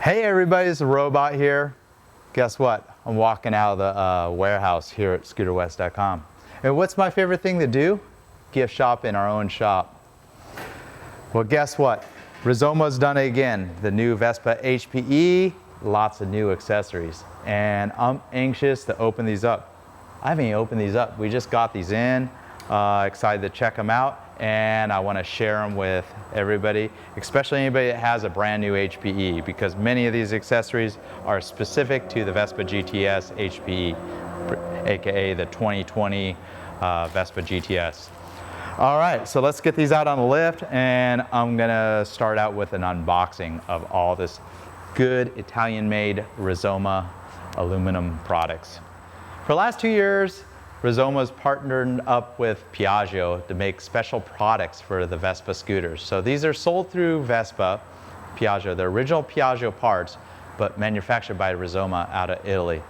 Hey everybody, it's the Robot here. Guess what? I'm walking out of the warehouse here at scooterwest.com. And what's my favorite thing to do? Gift shop in our own shop. Well, guess what? Rizoma's done it again. The new Vespa HPE, lots of new accessories. And I'm anxious to open these up. I haven't even opened these up. We just got these in. Excited to check them out. And I want to share them with everybody, especially anybody that has a brand new HPE, because many of these accessories are specific to the Vespa GTS HPE, aka the 2020 Vespa GTS. All right, so let's get these out on the lift, and I'm gonna start out with an unboxing of all this good Italian-made Rizoma aluminum products. For the last 2 years, Rizoma's partnered up with Piaggio to make special products for the Vespa scooters. So these are sold through Vespa, Piaggio, the original Piaggio parts, but manufactured by Rizoma out of Italy.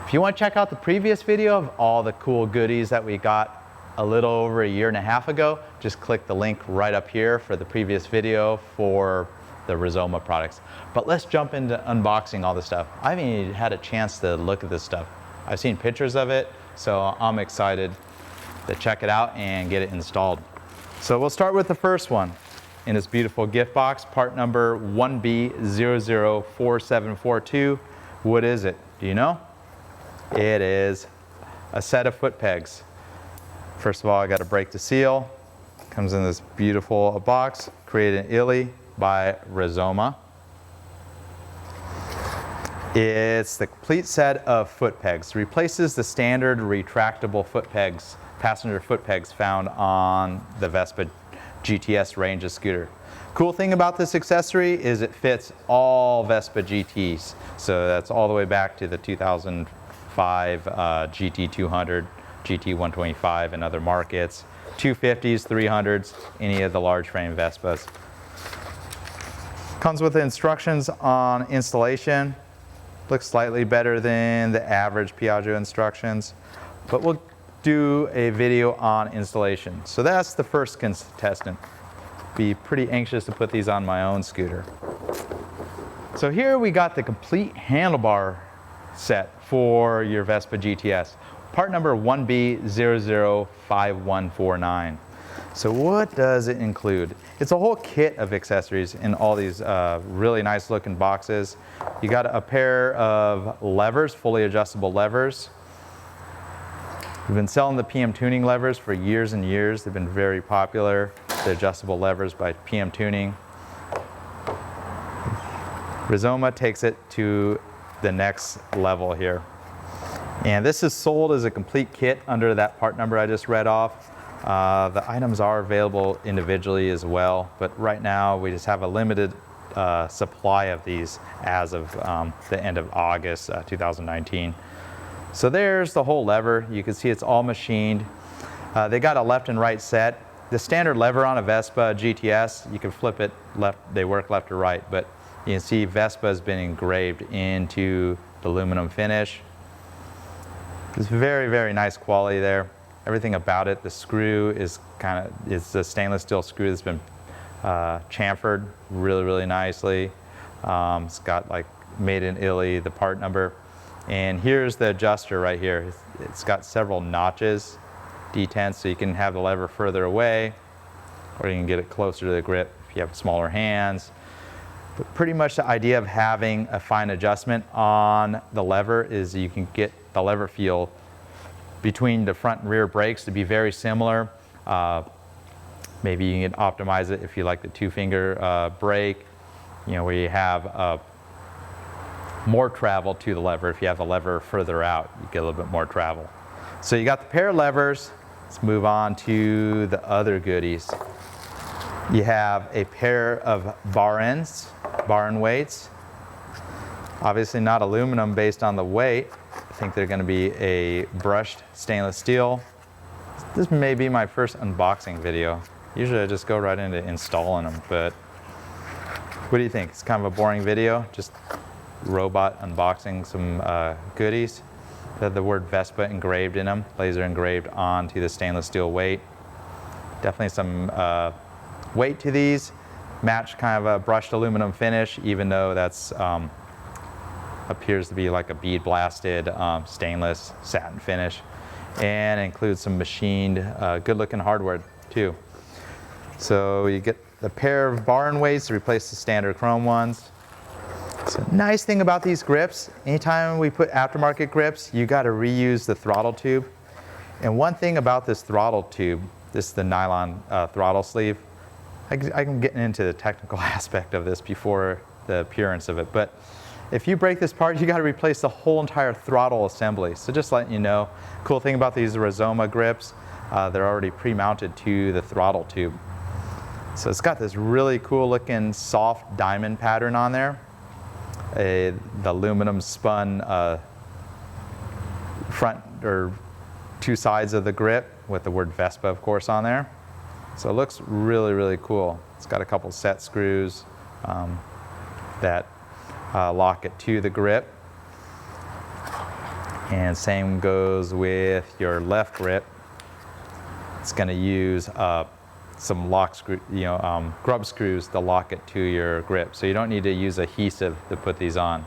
If you want to check out the previous video of all the cool goodies that we got a little over a year and a half ago, just click the link right up here for the previous video for the Rizoma products. But let's jump into unboxing all this stuff. I haven't even had a chance to look at this stuff. I've seen pictures of it, so I'm excited to check it out and get it installed. So we'll start with the first one in this beautiful gift box, part number 1B004742. What is it? Do you know? It is a set of foot pegs. First of all, I got to break the seal. Comes in this beautiful box, created in Italy by Rizoma. It's the complete set of foot pegs. Replaces the standard retractable foot pegs, passenger foot pegs found on the Vespa GTS range of scooter. Cool thing about this accessory is it fits all Vespa GTs. So that's all the way back to the 2005 GT200, GT125 and other markets, 250s, 300s, any of the large frame Vespas. Comes with instructions on installation. Looks slightly better than the average Piaggio instructions, but we'll do a video on installation. So that's the first contestant. Be pretty anxious to put these on my own scooter. So here we got the complete handlebar set for your Vespa GTS. Part number 1B005149. So what does it include? It's a whole kit of accessories in all these really nice looking boxes. You got a pair of levers, fully adjustable levers. We've been selling the PM Tuning levers for years and years. They've been very popular, the adjustable levers by PM Tuning. Rizoma takes it to the next level here. And this is sold as a complete kit under that part number I just read off. The items are available individually as well, but right now we just have a limited supply of these as of the end of August 2019. So there's the whole lever. You can see it's all machined. They got a left and right set. The standard lever on a Vespa GTS, you can flip it left, they work left or right, but you can see Vespa has been engraved into the aluminum finish. It's very, very nice quality there. Everything about it, the screw is it's a stainless steel screw that's been chamfered really, really nicely. It's got like made in Italy, the part number. And here's the adjuster right here. It's got several notches, detents, so you can have the lever further away, or you can get it closer to the grip if you have smaller hands. But pretty much the idea of having a fine adjustment on the lever is you can get the lever feel between the front and rear brakes to be very similar. Maybe you can optimize it if you like the two-finger brake, you know, where you have more travel to the lever. If you have the lever further out, you get a little bit more travel. So you got the pair of levers. Let's move on to the other goodies. You have a pair of bar ends, bar end weights. Obviously not aluminum based on the weight. I think they're going to be a brushed stainless steel. This may be my first unboxing video. Usually I just go right into installing them, but what do you think? It's kind of a boring video, just robot unboxing some goodies. They have the word Vespa engraved in them, laser engraved onto the stainless steel weight. Definitely some weight to these. match kind of a brushed aluminum finish, even though that's appears to be like a bead blasted stainless satin finish, and includes some machined good looking hardware too. So you get the pair of bar and weights to replace the standard chrome ones. So nice thing about these grips, anytime we put aftermarket grips, you got to reuse the throttle tube. And one thing about this throttle tube, this is the nylon throttle sleeve. I'm getting into the technical aspect of this before the appearance of it, but if you break this part, you got to replace the whole entire throttle assembly. So just letting you know, cool thing about these Rizoma grips, they're already pre-mounted to the throttle tube. So it's got this really cool looking soft diamond pattern on there. The aluminum spun front or two sides of the grip with the word Vespa, of course, on there. So it looks really, really cool. It's got a couple set screws that lock it to the grip. And same goes with your left grip. It's going to use some lock screw, grub screws to lock it to your grip. So you don't need to use adhesive to put these on.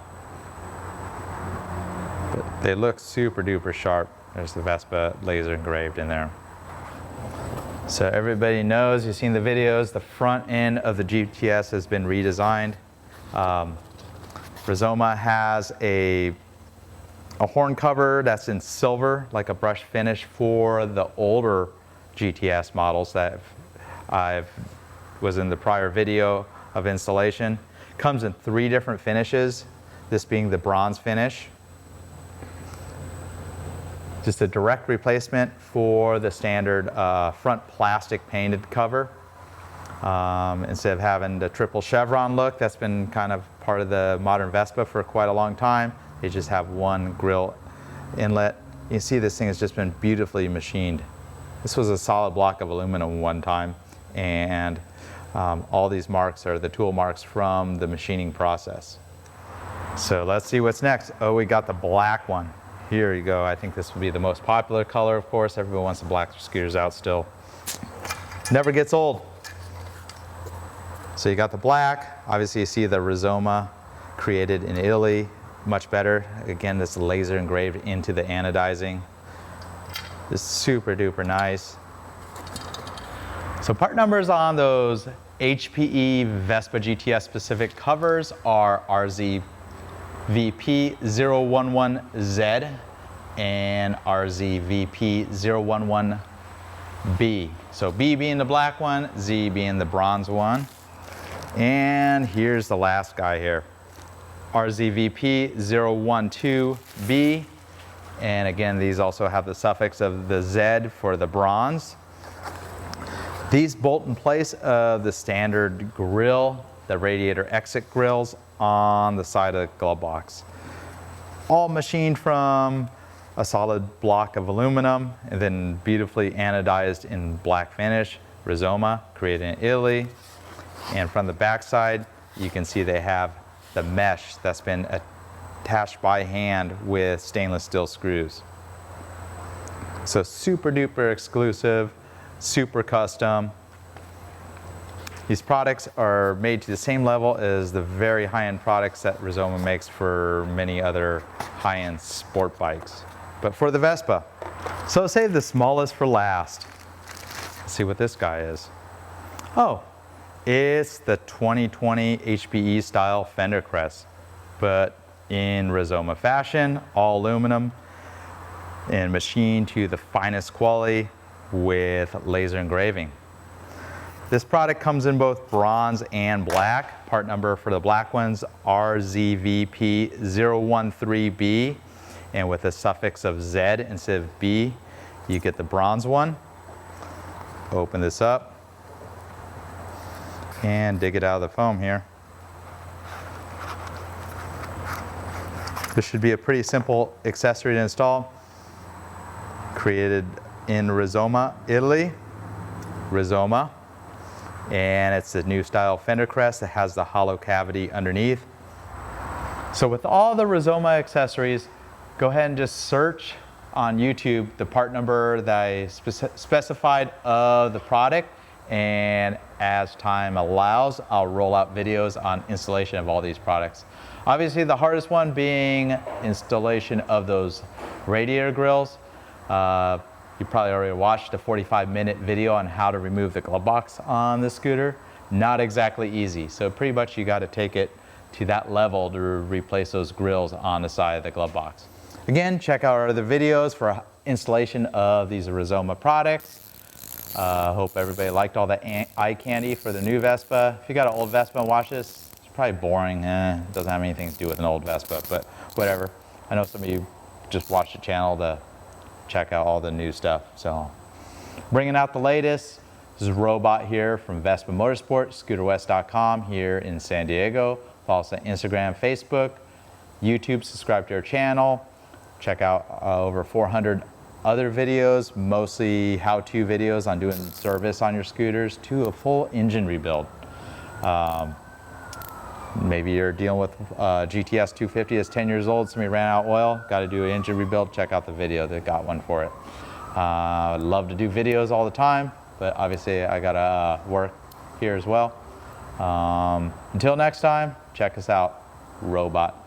But they look super duper sharp. There's the Vespa laser engraved in there. So everybody knows, you've seen the videos, the front end of the GTS has been redesigned. Rizoma has a horn cover that's in silver, like a brush finish for the older GTS models that was in the prior video of installation. Comes in 3 different finishes, this being the bronze finish. Just a direct replacement for the standard front plastic painted cover. Instead of having the triple chevron look that's been kind of part of the modern Vespa for quite a long time, they just have one grill inlet. You see this thing has just been beautifully machined. This was a solid block of aluminum one time, and all these marks are the tool marks from the machining process. So let's see what's next. Oh, we got the black one. Here you go. I think this will be the most popular color, of course. Everyone wants the black scooters out still. Never gets old. So you got the black. Obviously you see the Rizoma created in Italy. Much better. Again, this laser engraved into the anodizing. It's super duper nice. So part numbers on those HPE Vespa GTS specific covers are RZVP011Z and RZVP011B. So B being the black one, Z being the bronze one. And here's the last guy here, RZVP012B. And again, these also have the suffix of the Z for the bronze. These bolt in place of the standard grill, the radiator exit grills on the side of the glove box. All machined from a solid block of aluminum and then beautifully anodized in black finish, Rizoma, created in Italy. And from the back side, you can see they have the mesh that's been attached by hand with stainless steel screws. So super duper exclusive, super custom. These products are made to the same level as the very high-end products that Rizoma makes for many other high-end sport bikes, but for the Vespa. So save the smallest for last. Let's see what this guy is. Oh, it's the 2020 HPE style Fender Crest, but in Rizoma fashion, all aluminum and machined to the finest quality with laser engraving. This product comes in both bronze and black. Part number for the black ones, RZVP013B, and with a suffix of Z instead of B, you get the bronze one. Open this up and dig it out of the foam here. This should be a pretty simple accessory to install. Created in Rizoma, Italy. Rizoma. And it's the new style Fender Crest that has the hollow cavity underneath. So with all the Rizoma accessories, go ahead and just search on YouTube the part number that I specified of the product, and as time allows, I'll roll out videos on installation of all these products. Obviously, the hardest one being installation of those radiator grills. You probably already watched a 45-minute video on how to remove the glove box on the scooter. Not exactly easy. So pretty much you got to take it to that level to replace those grills on the side of the glove box. Again, check out our other videos for installation of these Rizoma products. Hope everybody liked all the eye candy for the new Vespa. If you got an old Vespa and watch this, it's probably boring. It doesn't have anything to do with an old Vespa, but whatever. I know some of you just watch the channel to check out all the new stuff. So bringing out the latest. This is Robot here from Vespa Motorsport, scooterwest.com here in San Diego. Follow us on Instagram, Facebook, YouTube, subscribe to our channel. Check out over 400 other videos, mostly how-to videos on doing service on your scooters to a full engine rebuild. Maybe you're dealing with GTS 250 that's 10 years old, somebody ran out of oil, got to do an engine rebuild, check out the video, they got one for it. I'd love to do videos all the time, but obviously I got to work here as well. Until next time, check us out, Robot.